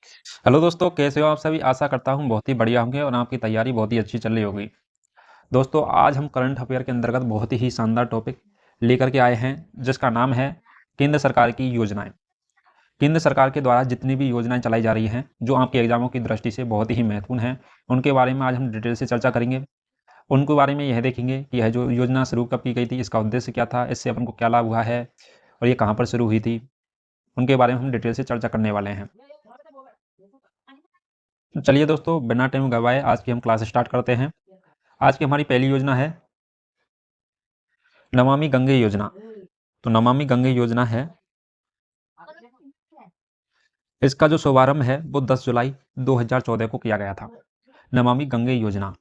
Hello दोस्तों, कैसे हो आप सभी। आशा करता हूँ बहुत ही बढ़िया होंगे और आपकी तैयारी बहुत ही अच्छी चल रही होगी। दोस्तों, आज हम करंट अफेयर के अंतर्गत बहुत ही शानदार टॉपिक लेकर के आए हैं, जिसका नाम है केंद्र सरकार की योजनाएं। केंद्र सरकार के द्वारा जितनी भी योजनाएं चलाई जा रही हैं, जो आपके एग्जामों की दृष्टि से बहुत ही महत्वपूर्ण हैं, उनके बारे में आज हम डिटेल से चर्चा करेंगे। उनके बारे में यह देखेंगे कि यह जो योजना शुरू कब की गई थी, इसका उद्देश्य क्या था, इससे अपन को क्या लाभ हुआ है और ये कहाँ पर शुरू हुई थी, उनके बारे में हम डिटेल से चर्चा करने वाले हैं। तो चलिए दोस्तों, बिना टाइम गवाए आज की हम क्लास स्टार्ट करते हैं। आज की हमारी पहली योजना है नमामि गंगे योजना। तो नमामि गंगे योजना है, इसका जो शुभारंभ है वो 10 जुलाई 2014 को किया गया था। नमामि गंगे योजना,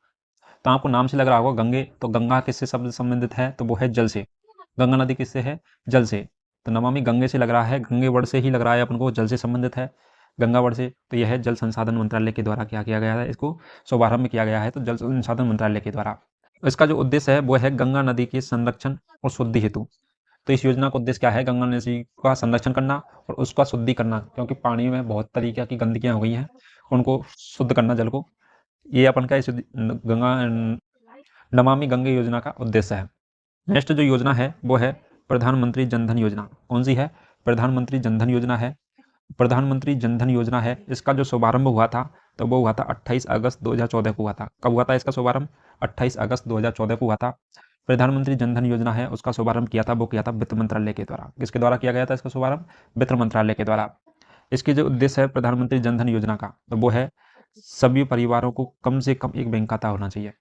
तो आपको नाम से लग रहा होगा गंगे, तो गंगा किससे शब्द संबंधित है, तो वो है जल से। गंगा नदी किससे है, जल से। तो नमामि गंगे से लग रहा है, गंगे वर्ड से ही लग रहा है अपन को, जल से संबंधित है, गंगा वर्ड से। तो यह है जल संसाधन मंत्रालय के द्वारा क्या किया गया है, इसको शुभारंभ किया गया है, तो जल संसाधन मंत्रालय के द्वारा। इसका जो उद्देश्य है वो है गंगा नदी के संरक्षण और शुद्धि हेतु। तो इस योजना का उद्देश्य क्या है, गंगा नदी का संरक्षण करना और उसका शुद्धि करना, क्योंकि पानी में बहुत तरीके की गंदगियां हो गई हैं, उनको शुद्ध करना जल को। ये अपन का इस गंगा नमामि गंगे योजना का उद्देश्य है। नेक्स्ट जो योजना है वो है प्रधानमंत्री जनधन योजना। कौन सी है, प्रधानमंत्री जनधन योजना है। प्रधानमंत्री जनधन योजना है, इसका जो शुभारंभ हुआ था तो वो हुआ था 28 अगस्त 2014 को हुआ था। कब हुआ था इसका शुभारंभ, 28 अगस्त 2014 को हुआ था। प्रधानमंत्री जनधन योजना है, उसका शुभारंभ किया था, वो किया था वित्त मंत्रालय के द्वारा। किसके द्वारा किया गया था इसका शुभारंभ, वित्त मंत्रालय के द्वारा। इसकी जो उद्देश्य है प्रधानमंत्री जनधन योजना का, तो वो है सभी परिवारों को कम से कम एक बैंक खाता होना चाहिए।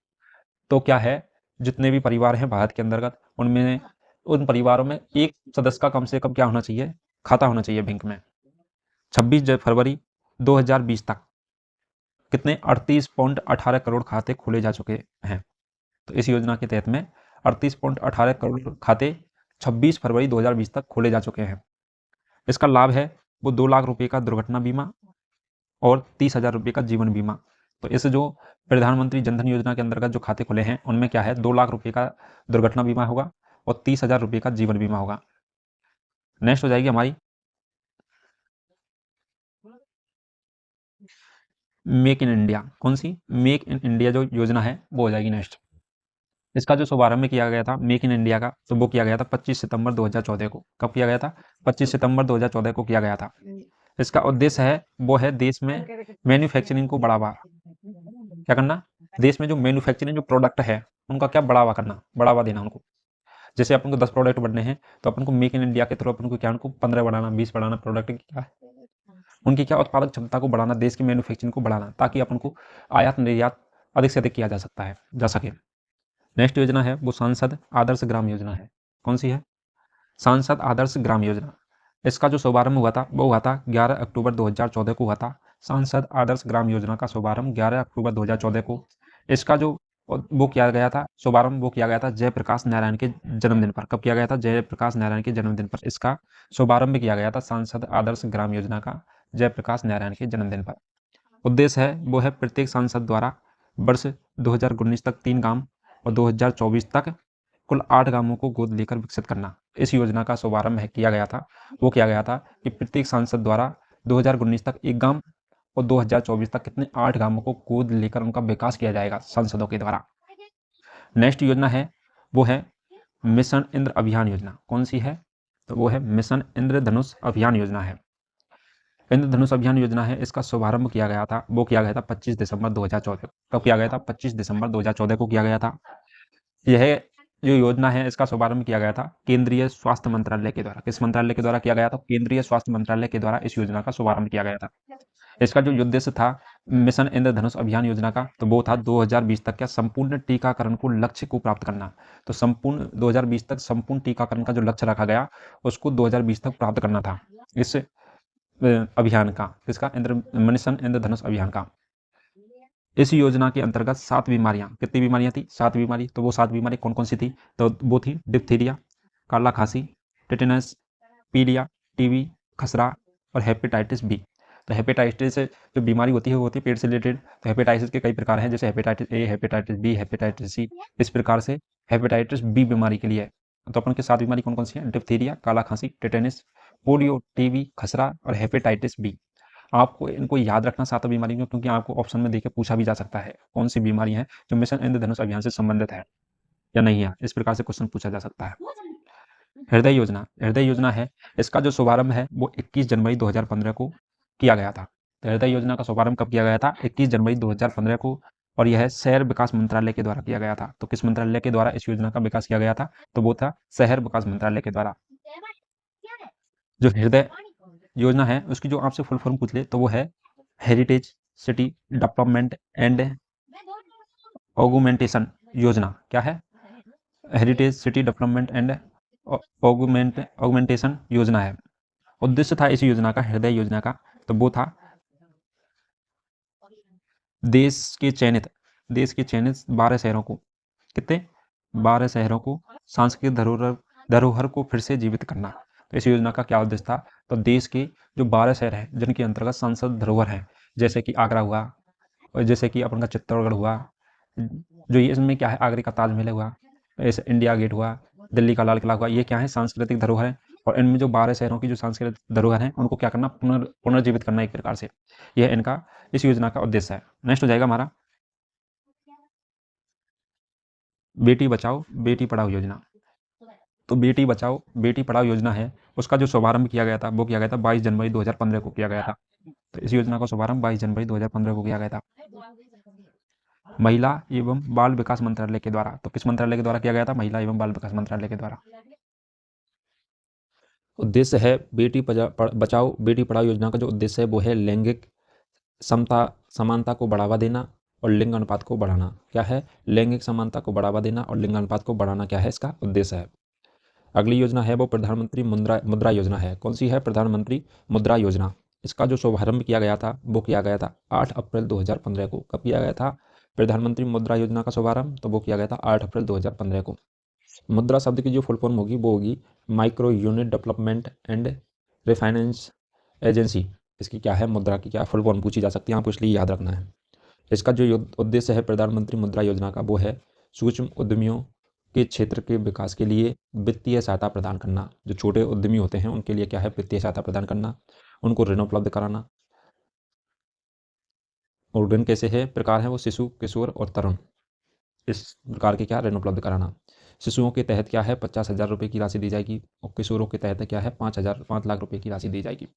तो क्या है, जितने भी परिवार हैं भारत के अंतर्गत, उनमें उन परिवारों में एक सदस्य का कम से कम क्या होना चाहिए, खाता होना चाहिए बैंक में। 26 फरवरी 2020 तक कितने 38.18 करोड़ खाते खोले जा चुके हैं। तो इस योजना के तहत में 38.18 करोड़ खाते 26 फरवरी 2020 तक खोले जा चुके हैं। इसका लाभ है वो 2 लाख रुपए का दुर्घटना बीमा और 30,000 रुपये का जीवन बीमा। तो इस जो प्रधानमंत्री जनधन योजना के अंतर्गत जो खाते खुले हैं, उनमें क्या है, 2 लाख रुपए का दुर्घटना बीमा होगा और 30,000 रुपये का जीवन बीमा होगा। नेक्स्ट हो जाएगी हमारी मेक इन इंडिया। कौन सी, मेक इन इंडिया जो योजना है वो हो जाएगी नेक्स्ट। इसका जो शुभारंभ किया गया था मेक इन इंडिया का, तो वो किया गया था 25 सितंबर 2014 को। कब किया गया था, 25 सितंबर 2014 को किया गया था। इसका उद्देश्य है वो है देश में मैन्युफैक्चरिंग को बढ़ावा क्या करना, देश में जो मैन्युफैक्चरिंग जो प्रोडक्ट है उनका क्या बढ़ावा करना, बढ़ावा देना उनको। जैसे अपन को 10 प्रोडक्ट बनने हैं, तो अपन को मेक इन इंडिया के थ्रू अपन को क्या, उनको 15 बढ़ाना, 20 बढ़ाना, प्रोडक्ट की क्या, उनकी क्या उत्पादक क्षमता को बढ़ाना, देश की मैन्युफैक्चरिंग को बढ़ाना, ताकि अपन को आयात निर्यात अधिक से अधिक किया जा सके। नेक्स्ट योजना है वो सांसद आदर्श ग्राम योजना है। कौन सी है, सांसद आदर्श ग्राम योजना। इसका जो शुभारंभ हुआ था वो हुआ था 11 अक्टूबर 2014 को हुआ था। सांसद आदर्श ग्राम योजना का शुभारंभ 11 अक्टूबर 2014 को। इसका जो वो किया गया था, शुभारंभ वो किया गया था जयप्रकाश नारायण के जन्मदिन पर। कब किया गया था, जयप्रकाश नारायण के जन्मदिन पर इसका शुभारंभ किया गया था, सांसद आदर्श ग्राम योजना का, जयप्रकाश नारायण के जन्मदिन पर। उद्देश्य है वो है प्रत्येक सांसद द्वारा वर्ष 2019 तक 3 गांव और 2024 तक कुल 8 गांवों को गोद लेकर विकसित करना। इस योजना का शुभारंभ किया गया था, वो किया गया था कि प्रत्येक सांसद द्वारा 2019 तक 1 गांव और 2024 तक कितने 8 गांवों को गोद लेकर उनका विकास किया जाएगा सांसदों के द्वारा। नेक्स्ट योजना है वो है मिशन इंद्र अभियान योजना। कौन सी है, तो वो है मिशन इंद्रधनुष अभियान योजना है। इंद्रधनुष अभियान योजना है, इसका शुभारंभ किया गया था, वो किया गया था 25 दिसंबर 2014। कब किया गया था, 25 दिसंबर 2014 को किया गया था। यह जो योजना है इसका शुभारंभ किया गया था केंद्रीय स्वास्थ्य मंत्रालय के द्वारा। किस मंत्रालय के द्वारा किया गया था, केंद्रीय स्वास्थ्य मंत्रालय के द्वारा इस योजना का शुभारंभ किया गया था। इसका जो उद्देश्य था मिशन इंद्रधनुष अभियान योजना का, तो वो था 2020 तक क्या संपूर्ण टीकाकरण को लक्ष्य को प्राप्त करना। तो संपूर्ण 2020 तक संपूर्ण टीकाकरण का जो लक्ष्य रखा गया उसको 2020 तक प्राप्त करना था इस अभियान का, किसका, मिशन इंद्रधनुष अभियान का। इस योजना के अंतर्गत 7 बीमारियां, कितनी बीमारियां थी, 7 बीमारी। तो वो 7 बीमारी कौन कौन सी थी, तो वो थी डिप्थीरिया, काला खांसी, टेटेनस, पीलिया, टीबी, खसरा और हेपेटाइटिस बी। तो हेपेटाइटिस जो बीमारी होती है वो होती है पेट से रिलेटेड। तो हेपेटाइटिस के कई प्रकार हैं, जैसे hepatitis A, hepatitis B, hepatitis C. इस प्रकार से हेपेटाइटिस बी बीमारी के लिए तो अपन की 7 बीमारी कौन कौन सी हैं, डिप्थीरिया, काला खांसी, टेटेनस, पोलियो, टीबी, खसरा और हेपेटाइटिस बी। आपको इनको याद रखना 7 बीमारियों, क्योंकि आपको ऑप्शन में देके पूछा भी जा सकता है कौन सी बीमारियां हैं जो मिशन इंद्रधनुष अभियान से संबंधित है या नहीं है। इस प्रकार से क्वेश्चन पूछा जा सकता है। हृदय योजना है, इसका जो शुभारंभ है वो 21 जनवरी 2015 को किया गया था। तो हृदय योजना का शुभारंभ कब किया गया था? 21 जनवरी 2015 को, और यह शहर विकास मंत्रालय के द्वारा किया गया था। तो किस मंत्रालय के द्वारा इस योजना का विकास किया गया था? तो वो था शहर विकास मंत्रालय के द्वारा। जो हृदय योजना है उसकी जो आपसे फुल फॉर्म पूछ ले तो वो है heritage city development and augmentation योजना। क्या है? Heritage city development and augmentation योजना है। उद्देश्य था इस योजना का, हृदय योजना का, तो वो था देश के चयनित 12 शहरों को, कितने? 12 शहरों को सांस्कृतिक धरोहर को फिर से जीवित करना। तो इस योजना का क्या उद्देश्य था? तो देश के जो 12 शहर हैं जिनके अंतर्गत सांस्कृतिक धरोहर है, जैसे कि आगरा हुआ, और जैसे कि अपन का चित्तौड़गढ़ हुआ, जो ये इसमें क्या है, आगरे का ताजमहल हुआ, ऐसे इंडिया गेट हुआ, दिल्ली का लाल किला हुआ, ये क्या है? सांस्कृतिक धरोहर है। और इनमें जो 12 शहरों की जो सांस्कृतिक धरोहर है उनको क्या करना? पुनर्जीवित करना एक प्रकार से, यह इनका इस योजना का उद्देश्य है। नेक्स्ट हो जाएगा हमारा बेटी बचाओ बेटी पढ़ाओ योजना। तो बेटी बचाओ बेटी पढ़ाओ योजना है, उसका जो शुभारंभ किया गया था वो किया गया था 22 जनवरी 2015 को किया गया था। तो इस योजना का शुभारंभ 22 जनवरी 2015 को किया गया था महिला एवं बाल विकास मंत्रालय के द्वारा। तो किस मंत्रालय के द्वारा किया गया था? महिला एवं बाल विकास मंत्रालय के द्वारा। उद्देश्य है बेटी बचाओ बेटी पढ़ाओ योजना का जो उद्देश्य है वो है लैंगिक समता समानता को बढ़ावा देना और लिंग अनुपात को बढ़ाना। क्या है? लैंगिक समानता को बढ़ावा देना और लिंग अनुपात को बढ़ाना क्या है इसका उद्देश्य है। अगली योजना है वो प्रधानमंत्री मुद्रा योजना है। कौन सी है? प्रधानमंत्री मुद्रा योजना। इसका जो शुभारंभ किया गया था वो किया गया था 8 अप्रैल 2015 को। कब किया गया था प्रधानमंत्री मुद्रा योजना का शुभारंभ? तो वो किया गया था 8 अप्रैल 2015 को। मुद्रा शब्द की जो फुल फॉर्म होगी वो होगी micro unit development and refinance agency. इसकी क्या है? मुद्रा की क्या फुल फॉर्म पूछी जा सकती है, आपको इसलिए याद रखना है। इसका जो उद्देश्य है प्रधानमंत्री मुद्रा योजना का वो है सूक्ष्म उद्यमियों के क्षेत्र के विकास के लिए वित्तीय सहायता प्रदान करना। जो छोटे उद्यमी होते हैं उनके लिए क्या है? वित्तीय सहायता प्रदान करना, उनको ऋण उपलब्ध कराना। और ऋण कैसे है? प्रकार है वो शिशु, किशोर और तरुण, इस प्रकार के क्या? ऋण उपलब्ध कराना। शिशुओं के तहत क्या है? 50,000 रुपये की राशि दी जाएगी, और किशोरों के तहत क्या है? 5 लाख रुपये की राशि दी जाएगी,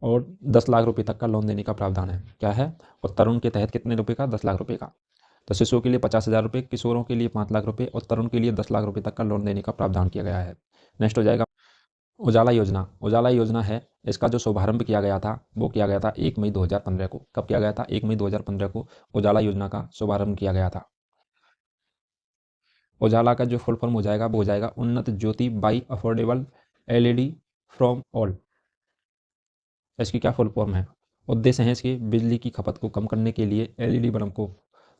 और 10 लाख रुपये तक का लोन देने का प्रावधान है। क्या है? और तरुण के तहत कितने रुपए का? 10 लाख रुपये का। तो शिशुओं के लिए 50,000 रुपये, किशोरों के लिए 5 लाख रुपये और तरुण के लिए 10 लाख रुपये तक का लोन देने का प्रावधान किया गया है। नेक्स्ट हो जाएगा उजाला योजना। उजाला योजना है, इसका जो शुभारंभ किया गया था वो किया गया था 1 मई 2015 को। कब किया गया था? 1 मई 2015 को उजाला योजना का शुभारंभ किया गया था। उजाला का जो फुल फॉर्म हो जाएगा वो हो जाएगा Unnat Jyoti by affordable LED from all. इसकी क्या फुल फॉर्म है? उद्देश्य है इसके बिजली की खपत को कम करने के लिए एलईडी बल्ब को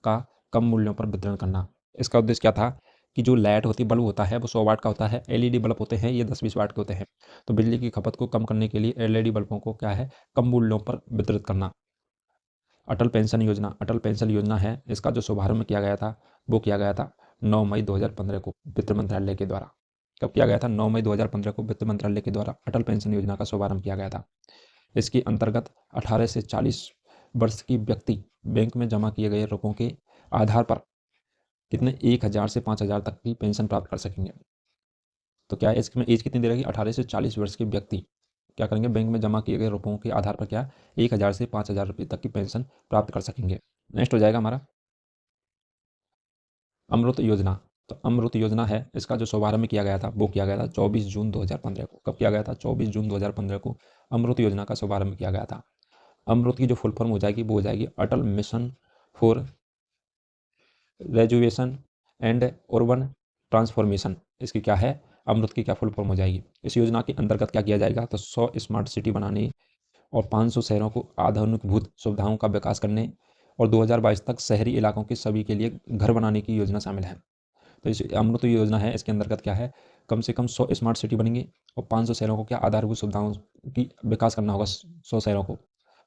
का कम मूल्यों पर वितरण करना। इसका उद्देश्य क्या था कि जो लाइट होती बल्ब होता है वो 100 वाट का होता है, एलईडी बल्ब होते हैं ये 10-20 वाट के होते हैं। तो बिजली की खपत को कम करने के लिए एलईडी बल्बों को क्या है? कम मूल्यों पर वितरित करना। अटल पेंशन योजना। अटल पेंशन योजना है, इसका जो शुभारंभ किया गया था वो किया गया था 9 मई 2015 को वित्त मंत्रालय के द्वारा। कब किया गया था? 9 मई 2015 को वित्त मंत्रालय के द्वारा अटल पेंशन योजना का शुभारंभ किया गया था। इसके अंतर्गत 18 से 40 वर्ष की व्यक्ति बैंक में जमा किए गए रुपयों के आधार पर कितने? 1,000 से 5,000 तक की पेंशन प्राप्त कर सकेंगे। तो क्या है इसमें एज कितनी दे रहेगी? 18 से 40 वर्ष के व्यक्ति क्या करेंगे? बैंक में जमा किए गए रुपयों के आधार पर क्या 1,000 से 5,000 रुपये तक की पेंशन प्राप्त कर सकेंगे। नेक्स्ट हो जाएगा हमारा अमृत योजना। तो अमृत योजना है, इसका जो शुभारंभ किया गया था वो किया गया था 24 जून 2015 को। कब किया गया था? 24 जून 2015 को अमृत योजना का शुभारंभ किया गया था। अमृत की जो फुल फॉर्म हो जाएगी वो हो जाएगी Atal mission for rejuvenation and urban transformation. इसकी क्या है? अमृत की क्या फुल फॉर्म हो जाएगी। इस योजना के अंतर्गत क्या किया जाएगा? तो 100 स्मार्ट सिटी बनाने और 500 शहरों को आधुनिकभूत सुविधाओं का विकास करने और 2022 तक शहरी इलाकों के सभी के लिए घर बनाने की योजना शामिल है। तो इस अमृत योजना है, इसके अंतर्गत क्या है? कम से कम 100 स्मार्ट सिटी बनेंगे और 500 शहरों को क्या आधारभूत सुविधाओं की विकास करना होगा। 100 शहरों को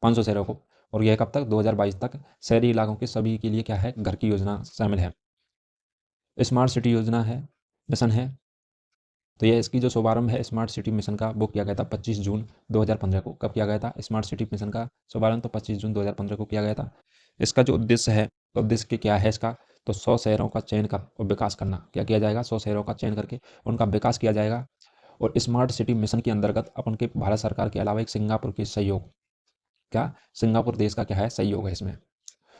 500 शहरों को, और यह कब तक? 2022 तक शहरी इलाकों के सभी के लिए क्या है? घर की योजना शामिल है। स्मार्ट सिटी योजना है, मिशन है तो यह इसकी जो शुभारंभ है स्मार्ट सिटी मिशन का वो किया गया था 25 जून 2015 को। कब किया गया था स्मार्ट सिटी मिशन का शुभारंभ? तो 25 जून 2015 को किया गया था। इसका जो उद्देश्य है, तो उद्देश्य क्या है इसका? तो 100 शहरों का चयन कर और विकास करना। क्या किया जाएगा? 100 शहरों का चयन करके उनका विकास किया जाएगा। और स्मार्ट सिटी मिशन के अंतर्गत अपन के भारत सरकार के अलावा एक सिंगापुर के सहयोग, क्या सिंगापुर देश का क्या है सहयोग है इसमें।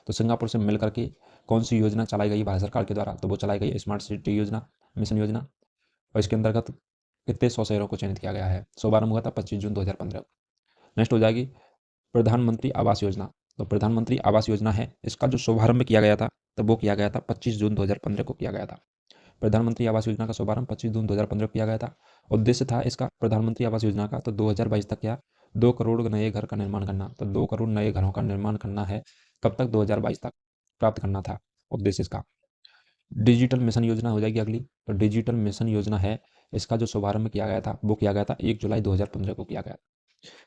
तो सिंगापुर से मिल करके कौन सी योजना चलाई गई भारत सरकार के द्वारा? तो वो चलाई गई स्मार्ट सिटी योजना, मिशन योजना। और इसके अंतर्गत कितने 100 शहरों को चयनित किया गया है। शुभारंभ हुआ था 25 जून 2015 को। नेक्स्ट हो जाएगी प्रधानमंत्री आवास योजना। तो प्रधानमंत्री आवास योजना है, इसका जो शुभारंभ किया गया था तो वो किया गया था 25 जून 2015 को किया गया था। प्रधानमंत्री आवास योजना का शुभारंभ 25 जून 2015 को किया गया था। उद्देश्य था इसका प्रधानमंत्री आवास योजना का तो 2022 तक क्या 2 करोड़ नए घर का निर्माण करना। तो 2 करोड़ नए घरों का निर्माण करना है। कब तक? 2022 तक प्राप्त करना था उद्देश्य इसका। डिजिटल मिशन योजना हो जाएगी अगली। तो डिजिटल मिशन योजना है, इसका जो शुभारंभ किया गया था वो किया गया था 1 जुलाई 2015 को किया गया।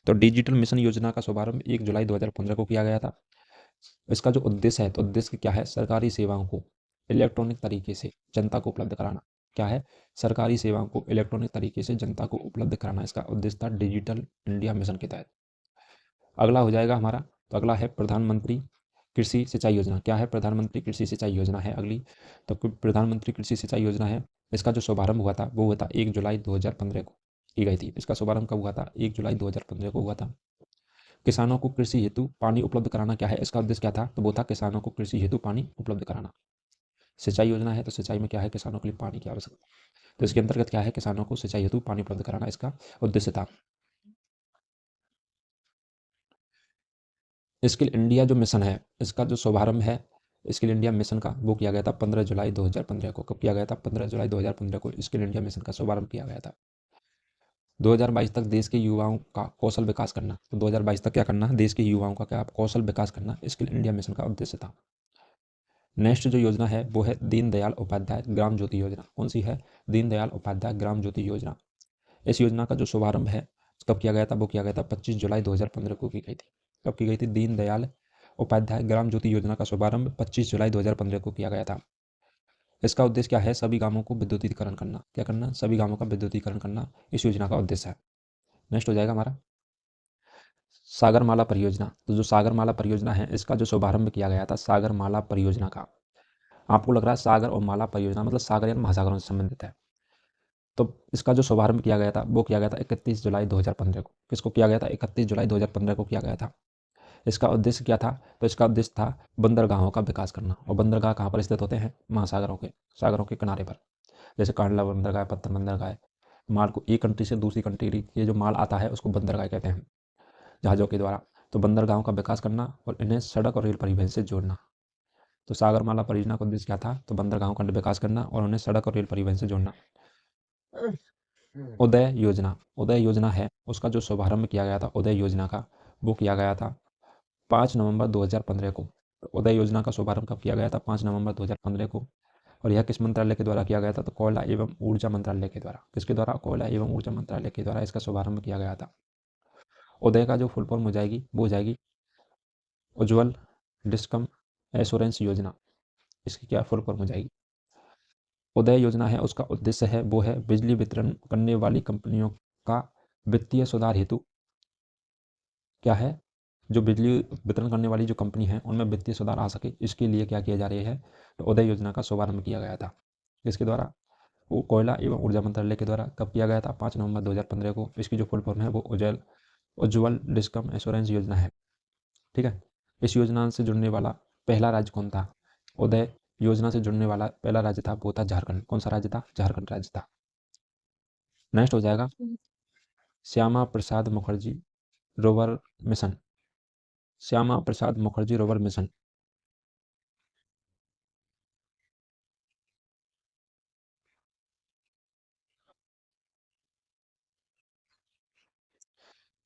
तो डिजिटल मिशन योजना का शुभारंभ 1 जुलाई 2015 को किया गया था। इसका जो उद्देश्य है, तो उद्देश्य क्या है? सरकारी सेवाओं को इलेक्ट्रॉनिक तरीके से जनता को उपलब्ध कराना। क्या है? सरकारी सेवाओं को इलेक्ट्रॉनिक तरीके से जनता को उपलब्ध कराना इसका उद्देश्य था डिजिटल इंडिया मिशन के तहत। अगला हो जाएगा हमारा, तो अगला है प्रधानमंत्री कृषि सिंचाई योजना। क्या है? प्रधानमंत्री कृषि सिंचाई योजना है अगली। तो प्रधानमंत्री कृषि सिंचाई योजना है, इसका जो शुभारंभ हुआ था वो हुआ था 1 जुलाई 2015 को की गई थी। इसका शुभारंभ कब हुआ था? 1 जुलाई 2015 को हुआ था। किसानों को कृषि हेतु पानी उपलब्ध कराना। क्या है इसका उद्देश्य? क्या था? तो वो था किसानों को कृषि हेतु पानी उपलब्ध कराना। सिंचाई योजना है तो सिंचाई में क्या है? किसानों के लिए पानी की आवश्यकता। तो इसके अंतर्गत क्या है? किसानों को सिंचाई हेतु पानी उपलब्ध कराना इसका उद्देश्य था। स्किल इंडिया जो मिशन है, इसका जो शुभारंभ है स्किल इंडिया मिशन का वो किया गया था 15 जुलाई 2015 को। कब किया गया था? 15 जुलाई 2015 को स्किल इंडिया मिशन का शुभारंभ किया गया था। 2022 तक देश के युवाओं का कौशल विकास करना। तो 2022 तक क्या करना? देश के युवाओं का क्या कौशल विकास करना स्किल इंडिया मिशन का उद्देश्य था। नेक्स्ट जो योजना है वो है दीनदयाल उपाध्याय ग्राम ज्योति योजना। कौन सी है? दीनदयाल उपाध्याय ग्राम ज्योति योजना। इस योजना का जो शुभारंभ है कब किया गया था? वो किया गया था 25 जुलाई 2015 को की गई थी। कब की गई थी? दीनदयाल उपाध्याय ग्राम ज्योति योजना का शुभारंभ 25 जुलाई 2015 को किया गया था। इसका उद्देश्य क्या है? सभी गांवों को विद्युतीकरण करना। क्या करना? सभी गांवों का विद्युतीकरण करना इस योजना का उद्देश्य है। नेक्स्ट हो जाएगा हमारा सागरमाला परियोजना। तो जो सागरमाला परियोजना है इसका जो शुभारंभ किया गया था सागरमाला परियोजना का। आपको लग रहा है सागर और माला परियोजना मतलब सागर या महासागरों से संबंधित है। तो इसका जो शुभारंभ किया गया था वो किया गया था 31 जुलाई 2015 को। किसको किया गया था? 31 जुलाई 2015 को किया गया था। इसका उद्देश्य क्या था? तो इसका उद्देश्य था बंदरगाहों का विकास करना। और बंदरगाह कहाँ पर स्थित होते हैं? महासागरों के सागरों के किनारे पर। जैसे कांडला बंदरगाह, पत्थर बंदरगाह। माल को एक कंट्री से दूसरी कंट्री ये जो माल आता है उसको बंदरगाह कहते हैं, जहाज़ों के द्वारा। तो बंदरगाहों का विकास करना और इन्हें सड़क और रेल परिवहन से जोड़ना। तो सागरमाला परियोजना का उद्देश्य क्या था? तो बंदरगाहों का विकास करना और उन्हें सड़क और रेल परिवहन से जोड़ना। उदय योजना। उदय योजना है उसका जो शुभारंभ किया गया था उदय योजना का वो किया गया था 5 नवंबर 2015 को। तो उदय योजना का शुभारंभ कब किया गया था? 5 नवंबर 2015 को। और यह किस मंत्रालय के द्वारा किया गया था? तो कोयला एवं ऊर्जा मंत्रालय के द्वारा। किसके द्वारा? कोयला एवं ऊर्जा मंत्रालय के द्वारा इसका शुभारंभ किया गया था। उदय का जो फुल फॉर्म हो जाएगी वो हो जाएगी उज्ज्वल डिस्कम एश्योरेंस योजना। इसकी क्या फुल फॉर्म हो जाएगी? उदय योजना है उसका उद्देश्य है वो है बिजली वितरण करने वाली कंपनियों का वित्तीय सुधार हेतु। क्या है? जो बिजली वितरण करने वाली जो कंपनी है उनमें वित्तीय सुधार आ सके इसके लिए क्या किया जा रही है? तो उदय योजना का शुभारंभ किया गया था। इसके द्वारा वो कोयला एवं ऊर्जा मंत्रालय के द्वारा कब किया गया था? 5 नवंबर 2015 को। इसकी जो फुल फॉर्म है वो उज्ज्वल डिस्कम एश्योरेंस योजना है। ठीक है। इस योजना से जुड़ने वाला पहला राज्य कौन था? उदय योजना से जुड़ने वाला पहला राज्य था वो था झारखंड। कौन सा राज्य था? झारखंड राज्य था। नेक्स्ट हो जाएगा Shyama Prasad Mukherjee rover mission. Shyama Prasad Mukherjee rover mission.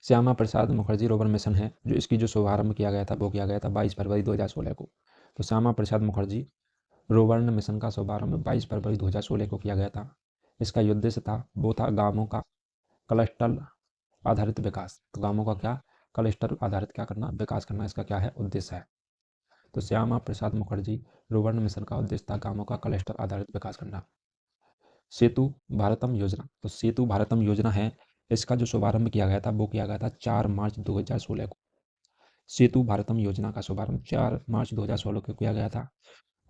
Shyama Prasad Mukherjee rover mission है जो इसकी जो शुभारंभ किया गया था वो किया गया था 22 फरवरी 2016 को। तो श्यामा प्रसाद मुखर्जी रोवर मिशन का शुभारंभ 22 फरवरी 2016 को किया गया था। इसका उद्देश्य था वो था गांवों का क्लस्टर आधारित विकास। तो गांवों का क्या? क्लस्टर आधारित क्या करना? विकास करना इसका क्या है? उद्देश्य है। तो श्यामा प्रसाद मुखर्जी रोवर मिशन का उद्देश्य था गांवों का क्लस्टर आधारित विकास करना। सेतु भारतम योजना, तो सेतु भारतम योजना है, इसका जो शुभारंभ किया गया था वो किया गया था 4 मार्च 2016 को। सेतु भारतम योजना का शुभारंभ 4 मार्च 2016 को किया गया था।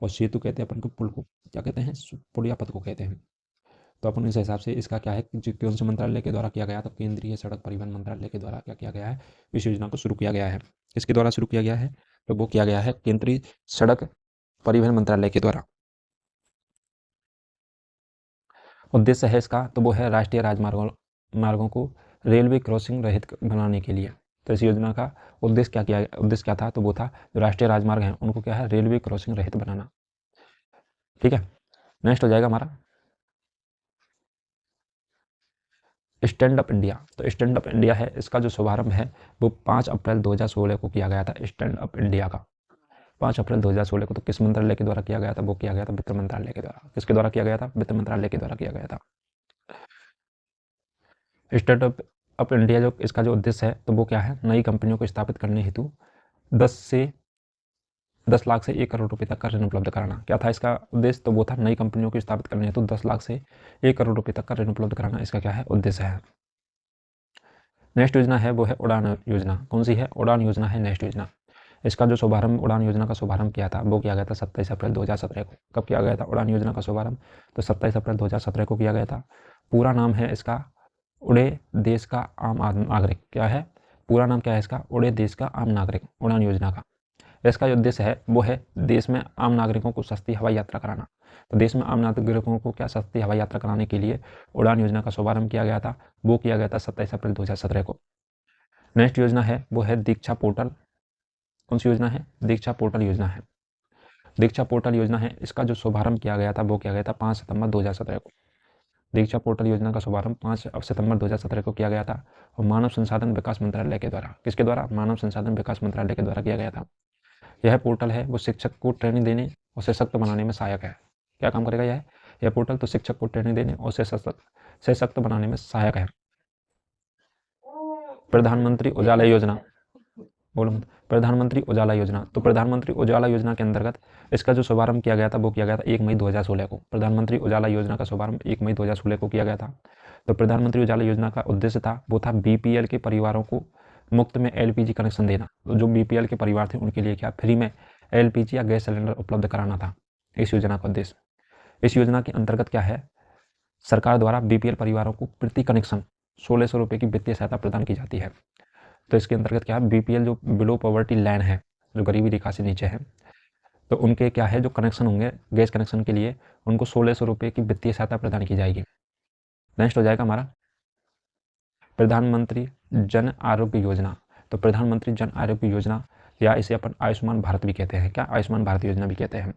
और सेतु कहते हैं अपन को पुल को, क्या कहते हैं, पुल या पथ को कहते हैं। तो अपन इस हिसाब से इसका क्या है कि कौन से मंत्रालय के द्वारा किया गया, तो केंद्रीय सड़क परिवहन मंत्रालय के द्वारा क्या किया गया है, इस योजना को शुरू किया गया है। इसके द्वारा शुरू किया गया है, तो वो किया गया है केंद्रीय सड़क परिवहन मंत्रालय के द्वारा। उद्देश्य है इसका, तो वो है राष्ट्रीय राजमार्गों को रेलवे क्रॉसिंग रहित बनाने के लिए। तो इस योजना का उद्देश्य क्या था, तो वो था जो राष्ट्रीय राजमार्ग हैं उनको क्या है, रेलवे क्रॉसिंग रहित बनाना। ठीक है, नेक्स्ट हो जाएगा हमारा स्टैंड अप इंडिया। तो स्टैंड अप इंडिया है, इसका जो शुभारंभ है वो 5 अप्रैल 2016 को किया गया था। स्टैंड अप इंडिया का 5 अप्रैल 2016 को, तो किस मंत्रालय के द्वारा किया गया था, वो किया गया था वित्त मंत्रालय के द्वारा। किसके द्वारा किया गया था, वित्त मंत्रालय के द्वारा किया गया था। स्टार्टअप अप इंडिया जो इसका जो उद्देश्य है, तो वो क्या है, नई कंपनियों को स्थापित करने हेतु 10 लाख से 1 करोड़ रुपए तक का ऋण उपलब्ध कराना। क्या था इसका उद्देश्य, तो वो था नई कंपनियों को स्थापित करने हेतु 10 लाख से 1 करोड़ रुपए तक का ऋण उपलब्ध कराना, इसका क्या है, उद्देश्य है। नेक्स्ट योजना है वो है उड़ान योजना। कौन सी है, उड़ान योजना है नेक्स्ट योजना। इसका जो शुभारंभ, उड़ान योजना का शुभारंभ किया था वो किया गया था 27 अप्रैल 2017 को। कब किया गया था उड़ान योजना का शुभारंभ, तो 27 अप्रैल 2017 को किया गया था। पूरा नाम है इसका उड़े देश का आम नागरिक। क्या है, पूरा नाम क्या है इसका, उड़े देश का आम नागरिक, उड़ान योजना का। इसका जो उद्देश्य है वो है देश में आम नागरिकों को सस्ती हवाई यात्रा कराना। तो देश में आम नागरिकों को क्या, सस्ती हवाई यात्रा कराने के लिए उड़ान योजना का शुभारंभ किया गया था। वो किया गया था 27 अप्रैल 2017 को। नेक्स्ट योजना है वो है दीक्षा पोर्टल। कौन सी योजना है, दीक्षा पोर्टल योजना है। दीक्षा पोर्टल योजना है, इसका जो शुभारंभ किया गया था वो किया गया था 5 सितंबर 2017 को। दीक्षा पोर्टल योजना का शुभारंभ 5 सितंबर 2017 को किया गया था, और मानव संसाधन विकास मंत्रालय के द्वारा। किसके द्वारा, मानव संसाधन विकास मंत्रालय के द्वारा किया गया था। यह पोर्टल है वो शिक्षक को ट्रेनिंग देने और सशक्त बनाने में सहायक है। क्या काम करेगा यह पोर्टल, तो शिक्षक को ट्रेनिंग देने और सशक्त बनाने में सहायक है। प्रधानमंत्री उजाला योजना, बोलो प्रधानमंत्री उजाला योजना। तो प्रधानमंत्री उजाला योजना के अंतर्गत इसका जो शुभारंभ किया गया था वो किया गया था 1 मई 2016 को। प्रधानमंत्री उजाला योजना का शुभारंभ 1 मई 2016 को किया गया था। तो प्रधानमंत्री उजाला योजना का उद्देश्य था वो था बीपीएल के परिवारों को मुफ्त में एलपीजी कनेक्शन देना। तो जो बीपीएल के परिवार थे उनके लिए क्या, फ्री में एलपीजी या गैस सिलेंडर उपलब्ध कराना था इस योजना का उद्देश्य। इस योजना के अंतर्गत क्या है, सरकार द्वारा बीपीएल परिवारों को प्रति कनेक्शन 1600 रुपये की वित्तीय सहायता प्रदान की जाती है। तो इसके अंतर्गत क्या है, बीपीएल जो बिलो पॉवर्टी लाइन है, जो गरीबी रेखा से नीचे है, तो उनके क्या है जो कनेक्शन होंगे गैस कनेक्शन के लिए, उनको 1600 रुपये की वित्तीय सहायता प्रदान की जाएगी। नेक्स्ट हो जाएगा हमारा प्रधानमंत्री जन आरोग्य योजना। तो प्रधानमंत्री जन आरोग्य योजना, या इसे अपन आयुष्मान भारत भी कहते हैं, क्या आयुष्मान भारत योजना भी कहते हैं।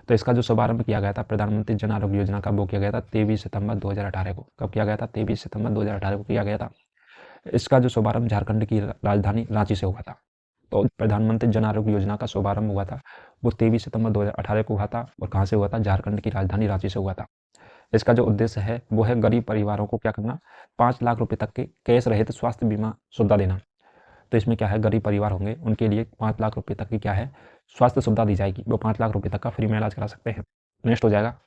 तो इसका जो शुभारंभ किया गया था प्रधानमंत्री जन आरोग्य योजना का, वो किया गया था 23 सितंबर 2018 को। कब किया गया था, 23 सितंबर 2018 को किया गया था। इसका जो शुभारंभ झारखंड की राजधानी रांची से हुआ था। तो प्रधानमंत्री जन आरोग्य योजना का शुभारंभ हुआ था वो 23 सितंबर 2018 को हुआ था, और कहाँ से हुआ था, झारखंड की राजधानी रांची से हुआ था। इसका जो उद्देश्य है वो है गरीब परिवारों को क्या करना, 5 लाख रुपए तक के कैश रहित स्वास्थ्य बीमा सुविधा देना। तो इसमें क्या है, गरीब परिवार होंगे उनके लिए 5 लाख रुपए तक की क्या है, स्वास्थ्य सुविधा दी जाएगी। वो 5 लाख रुपए तक का फ्री में इलाज करा सकते हैं। नेक्स्ट हो जाएगा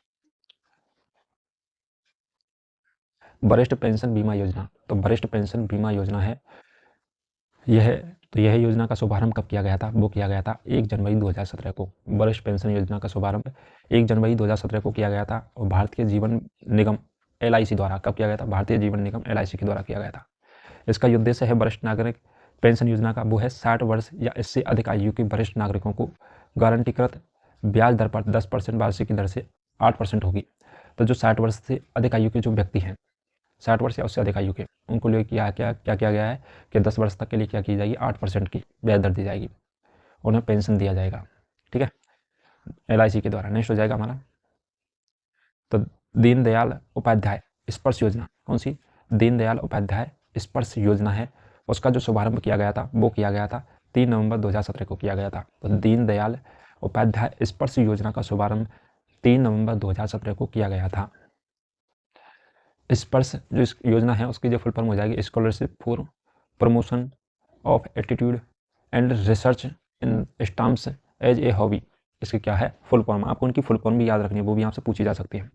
वरिष्ठ पेंशन बीमा योजना। तो वरिष्ठ पेंशन बीमा योजना है यह योजना का शुभारंभ कब किया गया था, वो किया गया था 1 जनवरी 2017 को। वरिष्ठ पेंशन योजना का शुभारंभ 1 जनवरी 2017 को किया गया था, और भारतीय जीवन निगम LIC द्वारा कब किया गया था, भारतीय जीवन निगम LIC के द्वारा किया गया था। इसका उद्देश्य है वरिष्ठ नागरिक पेंशन योजना का, वो है 60 वर्ष या इससे अधिक आयु के वरिष्ठ नागरिकों को गारंटीकृत ब्याज दर पर 10% वार्षिक की दर से 8% होगी। तो जो 60 वर्ष से अधिक आयु के जो व्यक्ति हैं, 60 वर्ष या उससे अधिक आयु के, उनको लिए क्या किया गया है कि 10 वर्ष तक के लिए क्या की जाएगी, 8% की ब्याज दर दी जाएगी, उन्हें पेंशन दिया जाएगा। ठीक है, LIC के द्वारा। नेक्स्ट हो जाएगा हमारा तो दीनदयाल उपाध्याय स्पर्श योजना। कौन सी, दीनदयाल उपाध्याय स्पर्श योजना है, उसका जो शुभारंभ किया गया था वो किया गया था 3 नवंबर 2017 को किया गया था। तो दीनदयाल उपाध्याय स्पर्श योजना का शुभारंभ 3 नवंबर 2017 को किया गया था। स्पर्श जो इस योजना है उसकी जो फुल फॉर्म हो जाएगी scholarship for promotion of attitude and research in stumps as a hobby. इसकी क्या है फुल फॉर्म, आपको उनकी फुल फॉर्म भी याद रखनी है, वो भी आपसे पूछी जा सकती है।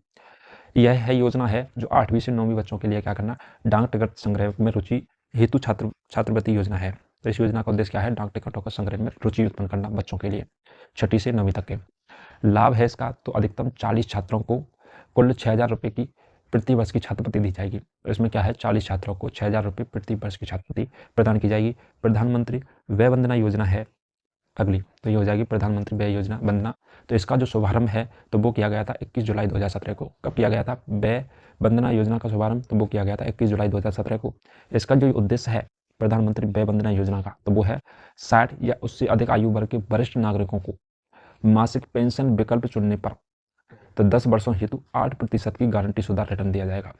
यह है योजना है जो 8वीं से 9वीं बच्चों के लिए क्या करना, डाक टिकट संग्रह में रुचि हेतु छात्रवृत्ति योजना है। तो इस योजना का उद्देश्य क्या है, डाक टिकटों का संग्रह में रुचि उत्पन्न करना बच्चों के लिए 6ठी से 9वीं तक के। लाभ है इसका, तो अधिकतम 40 छात्रों को कुल 6,000 रुपये की प्रति वर्ष की छात्रवृत्ति दी जाएगी। तो इसमें क्या है, 40 छात्रों को 6,000 रुपये प्रति वर्ष की छात्रवृत्ति प्रदान की जाएगी। प्रधानमंत्री वय वंदना योजना है अगली, तो ये हो जाएगी प्रधानमंत्री वय योजना वंदना। तो इसका जो शुभारंभ है तो वो किया गया था 21 जुलाई 2017 को। कब किया गया था वय वंदना योजना का शुभारंभ, तो वो किया गया था 21 जुलाई 2017 को। इसका जो उद्देश्य है प्रधानमंत्री वय वंदना योजना का, तो वो है 60 या उससे अधिक आयु वर्ग के वरिष्ठ नागरिकों को मासिक पेंशन विकल्प चुनने पर तो 10 वर्षों हेतु 8% की गारंटी शुदा रिटर्न दिया जाएगा।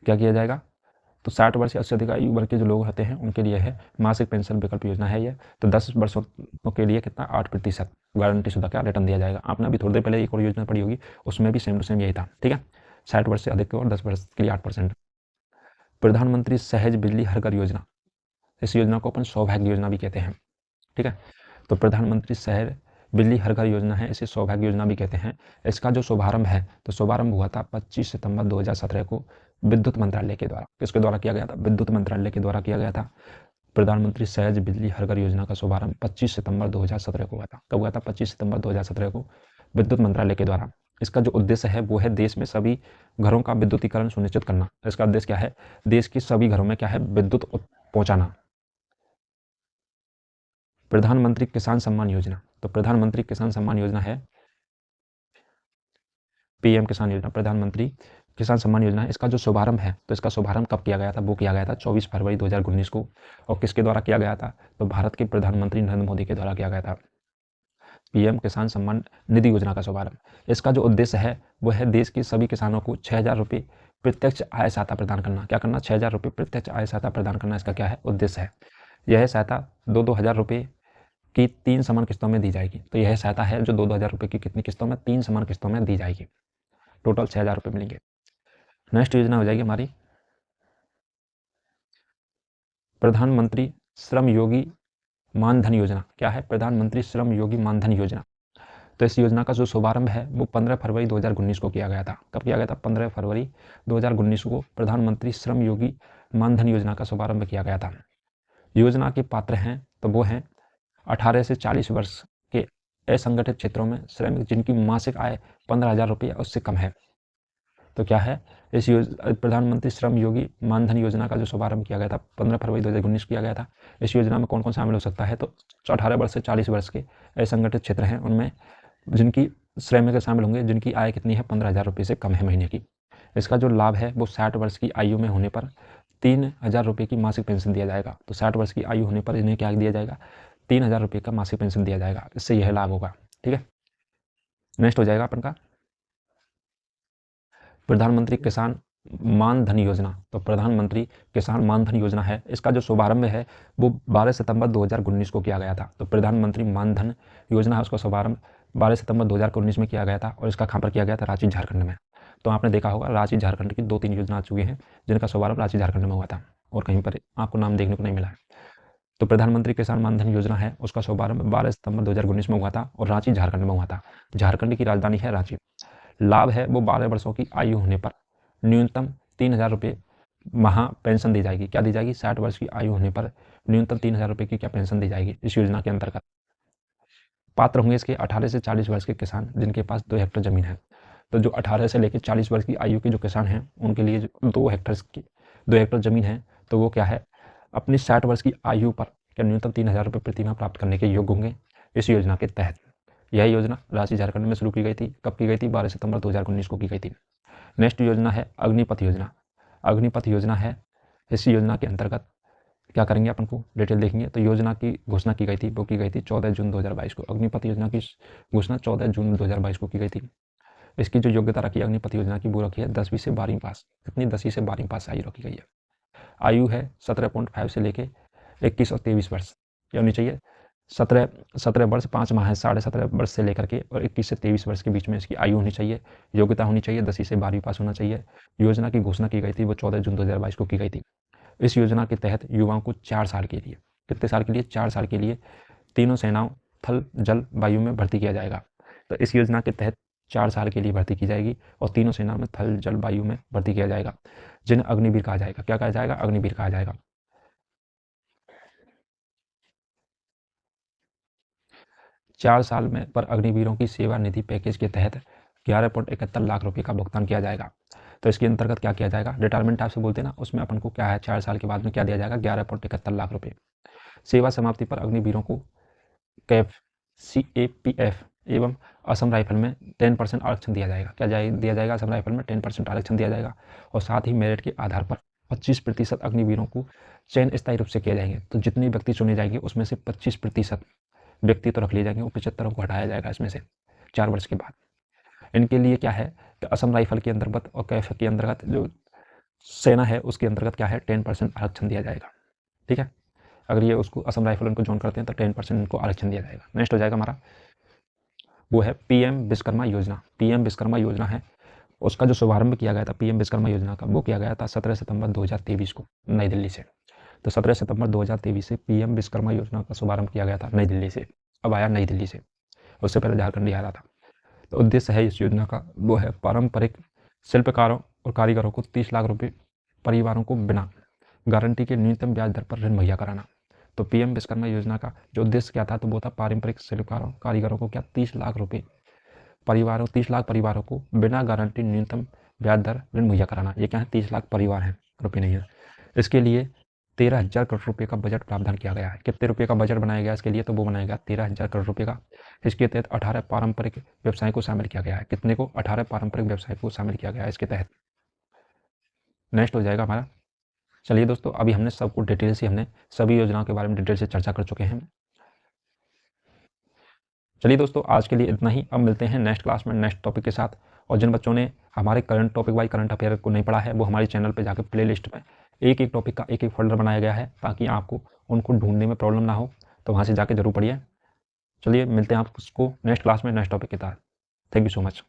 क्या किया जाएगा, तो 60 वर्ष या उससे अधिक आयु वर्ग के जो लोग होते हैं उनके लिए है मासिक पेंशन विकल्प योजना है ये। तो 10 वर्षों के लिए कितना, 8% गारंटी शुदा क्या रिटर्न दिया जाएगा। आपने अभी थोड़ी देर पहले एक और योजना पढ़ी होगी, उसमें भी सेम टू सेम यही था, ठीक है। 60 वर्ष से अधिक और 10 वर्ष के लिए 8%। प्रधानमंत्री सहज बिजली हर घर योजना, इस योजना को अपन सौभाग्य योजना भी कहते हैं, ठीक है। तो प्रधानमंत्री सहज बिजली हर घर योजना है, इसे सौभाग्य योजना भी कहते हैं। इसका जो शुभारंभ है तो शुभारंभ हुआ था 25 सितंबर 2017 को विद्युत मंत्रालय के द्वारा। किसके द्वारा किया गया था, विद्युत मंत्रालय के द्वारा किया गया था। प्रधानमंत्री सहज बिजली हर घर योजना का शुभारंभ 25 सितंबर 2017 को हुआ था। कब हुआ था, 25 सितंबर 2017 को विद्युत मंत्रालय के द्वारा। इसका जो उद्देश्य है वो है देश में सभी घरों का विद्युतीकरण सुनिश्चित करना। इसका उद्देश्य क्या है, देश के सभी घरों में क्या है, विद्युत पहुंचाना। प्रधानमंत्री किसान सम्मान योजना, तो प्रधानमंत्री किसान सम्मान योजना है पीएम किसान योजना, प्रधानमंत्री किसान सम्मान योजना है। इसका जो शुभारंभ है तो इसका शुभारंभ कब किया गया था, वो किया गया था 24 फरवरी 2019 को। और किसके द्वारा किया गया था, तो भारत के प्रधानमंत्री नरेंद्र मोदी के द्वारा किया गया था। पीएम किसान सम्मान निधि योजना का शुभारंभ, इसका जो उद्देश्य है वो है देश के सभी किसानों को 6,000 रुपये प्रत्यक्ष आय सहायता प्रदान करना। क्या करना, 6,000 रुपये प्रत्यक्ष आय सहायता प्रदान करना, इसका क्या है, उद्देश्य है। यह सहायता 2-2 हज़ार रुपये की 3 समान किस्तों में दी जाएगी। तो यह सहायता है जो 2-2 हज़ार रुपये की कितनी किस्तों में, 3 समान किस्तों में दी जाएगी। टोटल 6,000 रुपये मिलेंगे। नेक्स्ट योजना हो जाएगी हमारी प्रधानमंत्री श्रम योगी मानधन योजना। क्या है, प्रधानमंत्री श्रम योगी मानधन योजना। तो इस योजना का जो शुभारंभ है वो 15 फरवरी 2019 को किया गया था। कब किया गया था, 15 फरवरी 2019 को प्रधानमंत्री श्रम योगी मानधन योजना का शुभारंभ किया गया था। योजना के पात्र हैं तो वो हैं 18 से 40 वर्ष के असंगठित क्षेत्रों में श्रमिक जिनकी मासिक आय 15,000 रुपये उससे कम है। तो क्या है, इस प्रधानमंत्री श्रम योगी मानधन योजना का जो शुभारंभ किया गया था 15 फरवरी 2019 किया गया था। इस योजना में कौन कौन शामिल हो सकता है, तो 18 वर्ष से 40 वर्ष के असंगठित क्षेत्र हैं उनमें जिनकी श्रमिक शामिल होंगे जिनकी आय कितनी है, 15,000 रुपये से कम है महीने की। इसका जो लाभ है वो 60 वर्ष की आयु में होने पर 3,000 रुपये की मासिक पेंशन दिया जाएगा। तो 60 वर्ष की आयु होने पर इन्हें क्या दिया जाएगा, 3,000 रुपये का मासिक पेंशन दिया जाएगा। इससे यह लाभ होगा, ठीक है। नेक्स्ट हो जाएगा अपन का प्रधानमंत्री किसान मानधन योजना। तो प्रधानमंत्री किसान मानधन योजना है, इसका जो शुभारंभ है वो 12 सितंबर 2019 को किया गया था। तो प्रधानमंत्री मानधन योजना है उसका शुभारंभ 12 सितंबर 2019 में किया गया था और इसका कहाँ पर किया गया था, रांची झारखंड में। तो आपने देखा होगा रांची झारखंड की 2-3 योजना आ चुकी हैं जिनका शुभारंभ रांची झारखंड में हुआ था और कहीं पर आपको नाम देखने को नहीं मिला है। तो प्रधानमंत्री किसान मानधन योजना है उसका शुभारंभ 12 सितंबर 2019 में हुआ था और रांची झारखंड में हुआ था। झारखंड की राजधानी है रांची। लाभ है वो 12 वर्षों की आयु होने पर न्यूनतम 3,000 रुपये माह पेंशन दी जाएगी। क्या दी जाएगी, 60 वर्ष की आयु होने पर न्यूनतम 3,000 रुपये की क्या पेंशन दी जाएगी इस योजना के अंतर्गत। पात्र होंगे इसके 18 से 40 वर्ष के किसान जिनके पास 2 हेक्टेयर जमीन है। तो जो 18 से लेकर 40 वर्ष की आयु के जो किसान हैं उनके लिए जो 2 हेक्टेयर जमीन है तो वो क्या है, अपनी 60 वर्ष की आयु पर क्या न्यूनतम 3,000 रुपये प्रति माह प्राप्त करने के योग्य होंगे इस योजना के तहत। यह योजना रांची झारखंड में शुरू की गई थी। कब की गई थी, 12 सितंबर 2019 को की गई थी। नेक्स्ट योजना है अग्निपथ योजना। अग्निपथ योजना है, इस योजना के अंतर्गत क्या करेंगे अपन को डिटेल देखेंगे। तो योजना की घोषणा की गई थी, वो की गई थी 14 जून 2022 को। अग्निपथ योजना की घोषणा 14 जून 2022 को की गई थी। इसकी जो योग्यता रखी है अग्निपथ योजना की वो रखी है 10वीं से 12वीं पास। कितनी, 10वीं से 12वीं पास आयु रखी गई है। आयु है 17.5 से लेके 21 और 23 वर्ष ये होनी चाहिए। 17 वर्ष 5 माह है, 17.5 वर्ष से लेकर के और 21 से 23 वर्ष के बीच में इसकी आयु होनी चाहिए। योग्यता होनी चाहिए 10वीं से 12वीं पास होना चाहिए। योजना की घोषणा की गई थी वो 14 जून 2022 को की गई थी। इस योजना के तहत युवाओं को 4 साल के लिए, कितने साल के लिए, 4 साल के लिए तीनों सेनाओं थल जल वायु में भर्ती किया जाएगा। तो इस योजना के तहत 4 साल के लिए भर्ती की जाएगी और तीनों सेना में थल जल वायु में भर्ती किया जाएगा, जिन्हें अग्निवीर कहा जाएगा। क्या कहा जाएगा? अग्निवीर कहा जाएगा। 4 साल में पर अग्निवीरों की सेवा निधि पैकेज के तहत 11.71 लाख रुपए का भुगतान किया जाएगा। तो इसके अंतर्गत क्या किया जाएगा? रिटायरमेंट आपसे बोलते हैं ना, उसमें अपन को क्या है, 4 साल के बाद में क्या दिया जाएगा? 11.71 लाख रुपए। सेवा समाप्ति पर अग्निवीरों को कैफ, CAPF एवं असम राइफल में 10% आरक्षण दिया जाएगा। क्या दिया जाएगा? असम राइफल में 10% आरक्षण दिया जाएगा। और साथ ही मेरिट के आधार पर 25% अग्निवीरों को चयन स्थायी रूप से किए जाएंगे। तो जितने व्यक्ति चुने जाएंगे उसमें से 25% व्यक्ति तो रख लिए जाएंगे और 75 को हटाया जाएगा इसमें से 4 वर्ष के बाद। इनके लिए क्या है कि असम राइफल के अंतर्गत और कैफ के अंतर्गत जो सेना है उसके अंतर्गत क्या है, 10% आरक्षण दिया जाएगा। ठीक है, अगर ये उसको असम राइफल उनको ज्वाइन करते हैं तो 10% इनको आरक्षण दिया जाएगा। नेक्स्ट हो जाएगा हमारा, वो है PM विश्वकर्मा योजना। PM विश्वकर्मा योजना है, उसका जो शुभारंभ किया गया था PM विश्वकर्मा योजना का, वो किया गया था 17 सितंबर 2023 को नई दिल्ली से। तो 17 सितंबर 2023 से PM विश्वकर्मा योजना का शुभारंभ किया गया था नई दिल्ली से। अब आया नई दिल्ली से, उससे पहले झारखंड ही आ रहा था। तो उद्देश्य है इस योजना का, वो है पारंपरिक शिल्पकारों और कारीगरों को 30 लाख रुपए परिवारों को बिना गारंटी के न्यूनतम ब्याज दर पर ऋण मुहैया कराना। तो PM विश्वकर्मा योजना का जो उद्देश्य क्या था, तो वो था पारंपरिक शिल्पकारों कारीगरों को क्या 30 लाख रुपए 30 लाख परिवारों को बिना गारंटी न्यूनतम ब्याज दर ऋण मुहैया कराना। ये क्या है? 30 लाख परिवार हैं, रुपये नहीं है। इसके लिए 13,000 करोड़ रुपए का बजट प्रावधान किया गया है। कितने रुपए का बजट बनाया गया इसके लिए? तो वो बनाया गया 13,000 करोड़ रुपए का। इसके तहत 18 पारंपरिक व्यवसाय को शामिल किया गया है। कितने को? 18 पारंपरिक व्यवसाय को शामिल किया गया है इसके तहत। नेक्स्ट हो जाएगा हमारा, चलिए दोस्तों, अभी हमने सबको डिटेल से हमने सभी योजनाओं के बारे में डिटेल से चर्चा कर चुके हैं। चलिए दोस्तों, आज के लिए इतना ही। अब मिलते हैं नेक्स्ट क्लास में नेक्स्ट टॉपिक के साथ। और जिन बच्चों ने हमारे current topic wise current affair को नहीं पढ़ा है, वो हमारे चैनल पे जाकर प्ले लिस्ट में एक एक टॉपिक का एक एक फोल्डर बनाया गया है, ताकि आपको उनको ढूंढने में प्रॉब्लम ना हो। तो वहाँ से जाके जरूर पढ़िए। चलिए मिलते हैं आपको नेक्स्ट क्लास में नेक्स्ट टॉपिक के साथ। Thank you so much.